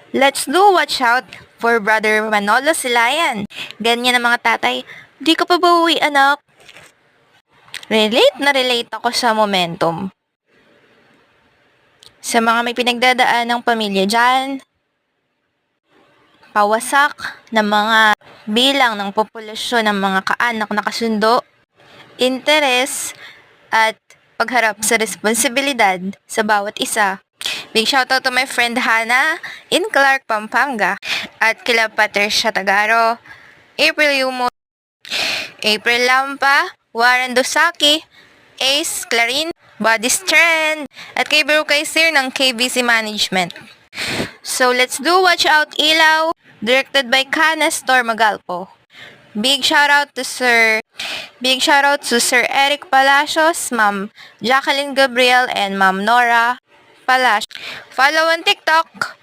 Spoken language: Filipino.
Let's do watch out for Brother Manolo Silayan. Ganyan ang mga tatay. Di ka pa ba uwi, anak? Relate ako sa momentum. Sa mga may pinagdadaan ng pamilya dyan, pawasak ng mga bilang ng populasyon ng mga kaanak na kasundo, interes, at pagharap sa responsibilidad sa bawat isa. Big shoutout to my friend Hannah in Clark, Pampanga, at kila Patricia Tagaro, April Yumo, April Lampa, Warren Dosaki, Ace Clarin, Body Strand, at kay Bro Kaysir ng KBC Management. So let's do Watch Out Ilaw, directed by Nestor Magalpo. Big shoutout to Sir Eric Palacios, Ma'am Jacqueline Gabriel, and Ma'am Nora Palacios. Follow on TikTok